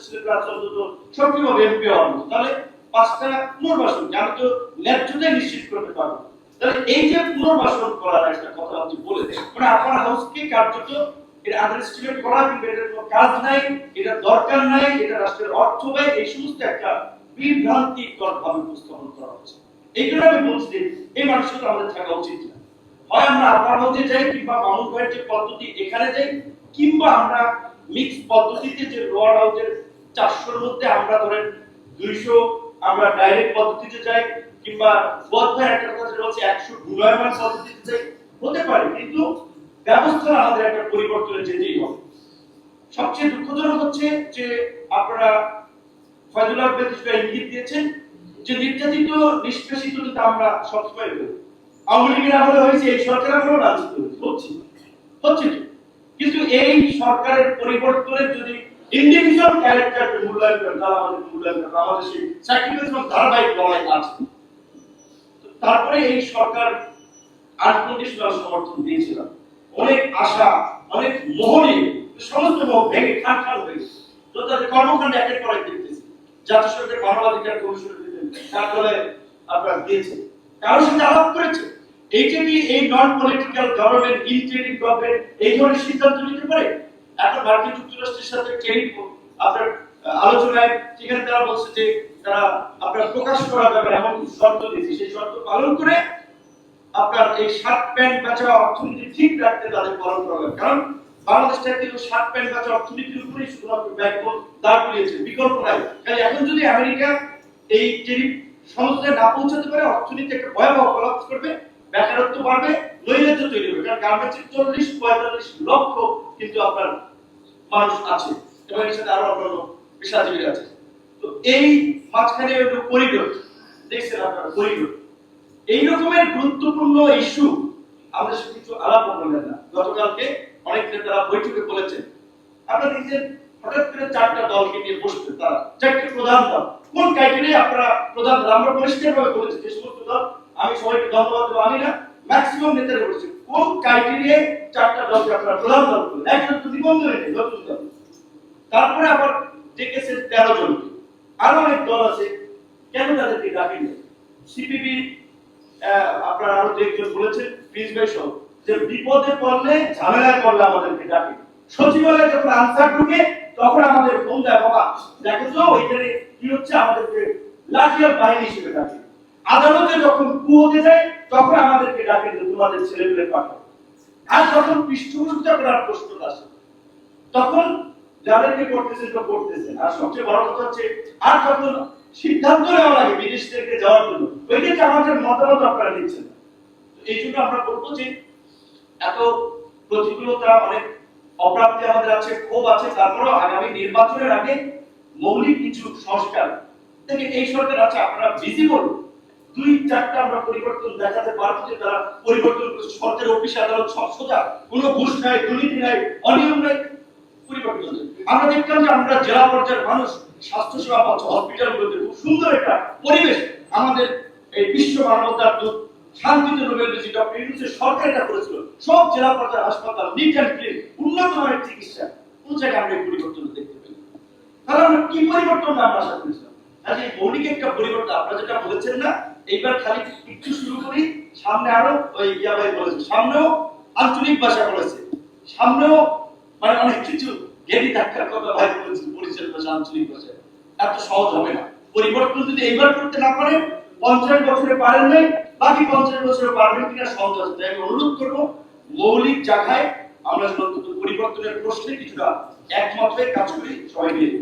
ছেলেরা আছে অন্তত সক্রিয়ভাবে এমপি হওয়ার মতো, তাহলে 5টা পুনর্বাসন আমি তো ন্যায্যতাই নিশ্চিত করতে পারবো। তাহলে এই যে পুনর্বাসন করার একটা কথা আপনি বলেছেন, মানে আপনার হাউসকে কার্যত এটা আন্ডারএস্টিমেট করা, কিন্তু এটা কোনো কাজ নাই, এটা দরকার নাই, এটা রাষ্ট্রের অর্থ ব্যয়, এই সমস্ত একটা বিভ্রান্তিকর ভাবে উপস্থাপন করা হচ্ছে। এই জন্য আমি বলছি এই মানুষগুলো আমাদের থাকা উচিত না। হয় আমরা আপনার মধ্যে যাই, কিংবা মামুন ভাইয়ের যে পদ্ধতি এখানে যাই, কিংবা আমরা মিক্স পদ্ধতিতে যে লোয়ার হাউসের 400-র মধ্যে আমরা ধরেন 200 আমরা ডাইরেক্ট পদ্ধতিতে যাই, কিংবা ফুয়াদ ভাই একটা কথা বলছে 100 ঘূর্ণায়মান পদ্ধতিতে যাই, হতে পারে, কিন্তু ব্যবস্থা আমাদের একটা পরিবর্তনের যেতেই হবে। সবচেয়ে দুঃখজনক হচ্ছে যে আপনারা ফয়জুল আহমেদ ইঙ্গিত দিয়েছেন যে নির্যাতিত নিষ্পেষিত কিন্তু আমরা সবসময় বলি আওয়ামী লীগের আমলে হয়েছে, এই সরকার আমলেও রাজনীতি হচ্ছে হচ্ছে, কিন্তু এই সরকারের পরিবর্তনের যদি ইন্ডিভিজুয়াল ক্যারেক্টারকে মূল্যায়ন করেন, তাহলে আমাদের মূল্যায়ন করেন, আমাদের সেই স্যাক্রিফাইস এবং ধারাবাহিক লড়াই আছে। তারপরে এই সরকার আনকন্ডিশনাল সমর্থন দিয়েছিল, অনেক আশা, অনেক মোহনে সমস্ত মোহ ভেঙে খান খান হয়ে গেছে। তো তাদের কর্মকাণ্ড একের পর এক দেখতেছি, জাতিসংঘের মানবাধিকার কমিশনের কার্যালয়ে আপনারা দিয়েছেন, কারোর সাথে আলাপ করেছে, এইটা কি এই নন পলিটিক্যাল গভর্নমেন্ট, ইনটেরিম গভর্নমেন্ট এই ধরনের সিদ্ধান্ত নিতে পারে? এখন মার্কিন যুক্তরাষ্ট্রের সাথে ট্রেড আপনার আলোচনায় সেখানে তারা বলছে যে তারা আপনার প্রকাশ করা যাবে এমন শর্ত দিয়েছে, সেই শর্ত পালন করে আপনার এই শার্ট প্যান্ট বেচা অর্থনীতি ঠিক রাখতে তাদের পালন করা হবে। কারণ বাংলাদেশটা কিন্তু শার্ট প্যান্ট বেচা অর্থনীতির উপরেই শুধুমাত্র ব্যাকবোন দাঁড় করিয়েছে, বিকল্প নাই। কারণ এখন যদি আমেরিকা এই টেরিফ সমস্যায় না পৌঁছাতে পারে, অর্থনীতি একটা ভয়াবহ কলাপস করবে, বেকারত্ব বাড়বে, নৈরাজ্য তৈরি হবে। কারণ গার্মেন্টসের 40-45 লক্ষ কিন্তু আপনার মানুষ আছে এবং এর সাথে আরো অন্যান্য পেশাজীবী আছে। তো এই মাঝখানে করিডোর দেখছেন আপনারা, করিডোর এই রকমের গুরুত্বপূর্ণ ইস্যু আমাদের সাথে কিছু আলাপ করলেন না। গতকালকে অনেক নেতারা বৈঠকে বলেছেন, আপনারা দেখছেন হঠাৎ করে 4টা দলকে নিয়ে বসতে, তারা 4টি প্রধান দল, কোন ক্রাইটেরিয়া আপনারা প্রধান দল? আমরা পরিষ্কারভাবে বলেছি যে সমস্ত দল, আমি সবাইকে ধন্যবাদ দেবো, আমি না ম্যাক্সিমাম নেতারা বলেছি কোন ক্রাইটেরিয়ায় 4টা দলকে আপনারা প্রধান দল করলেন, একজন তো নিবন্ধন নেই নতুন দল। তারপরে আবার ডেকেছেন 13 জনকে, আরো অনেক দল আছে, কেন তাদেরকে ডাকেনি? সিপিবি আপনারা আরো একজন বলেছেন প্রিন্স ভাই সহ, যে বিপদে পড়লে ঝামেলায় পড়লে আমাদেরকে ডাকে, সচিবালয়ে যখন আনসার ঢুকে তখন আমাদের ফোন দেয়, বাবা দেখো তো ওইখানে কি হচ্ছে, আমাদেরকে লাঠিয়াল বাহিনী হিসেবে ডাকে। আদালতে যখন কুয়োতে যায় তখন আমাদেরকে ডাকে যে তোমাদের ছেলেপেলে পাঠাও। আর যখন পৃষ্ঠপোষকতা করার প্রশ্ন আসে তখন যাদেরকে করতেছেন তো করতেছেন। আর সবচেয়ে বড় কথা হচ্ছে, আর যখন সিদ্ধান্ত নেওয়া লাগে বিদেশ থেকে যাওয়ার জন্য, ওই ক্ষেত্রে আমাদের মতামত আপনারা দিচ্ছেন না। এই জন্য আমরা বলবো যে এত প্রতিকূলতা, অনেক অপ্রাপ্তি আমাদের আছে, ক্ষোভ আছে, তারপরেও আগামী নির্বাচনের আগে মৌলিক কিছু সংস্কার থেকে এই সরকার আছে, আপনারা ভিজিবল 2-4টা আমরা পরিবর্তন দেখাতে পারবো যে তারা পরিবর্তন করছে। সরকারের অফিস আদালত সব সোজা, কোনো ঘুষ নাই, দুর্নীতি নাই, অনিয়ম নাই, পরিবর্তন। আমরা দেখলাম যে আমরা জেলা পর্যায়ের মানুষ স্বাস্থ্যসেবা পাচ্ছে, হসপিটালগুলোতে খুব সুন্দর একটা পরিবেশ, আমাদের এই বিশ্ব মানবতার দূত শান্তিতে নোবেল পেয়েছে ডক্টর ইউনূসের সরকার এটা করেছিল, সব জেলা পর্যায়ের হাসপাতাল নিট অ্যান্ড ক্লিন, উন্নত মানের চিকিৎসা, কোন জায়গায় আমরা এই পরিবর্তন দেখতে পাই? তাহলে আমরা কি পরিবর্তন আমরা আশা করেছিলাম? আজ এই মৌলিক একটা পরিবর্তন আপনারা যেটা বলেছেন না, এইবার খালি একটু শুরু করি, সামনে আরো ওই ভাই বলেছে, সামনেও আঞ্চলিক ভাষা বলেছে, সামনেও মানে অনেক কিছু গেরি ধাক্কার কথা ভাই বলেছে, পরিচয় ভাষা, আঞ্চলিক ভাষা, এত সহজ হবে না। পরিবর্তন যদি এইবার করতে না পারেন, 50 বছরে পারেন নাই, বাকি 50 বছরে পারবেন কিনা সন্দেহ আছে। তাই আমি অনুরোধ করবো মৌলিক জায়গায় আমরা অন্তত পরিবর্তনের প্রশ্নে কিছুটা একমত হয়ে কাজ করি, সবাই মিলে।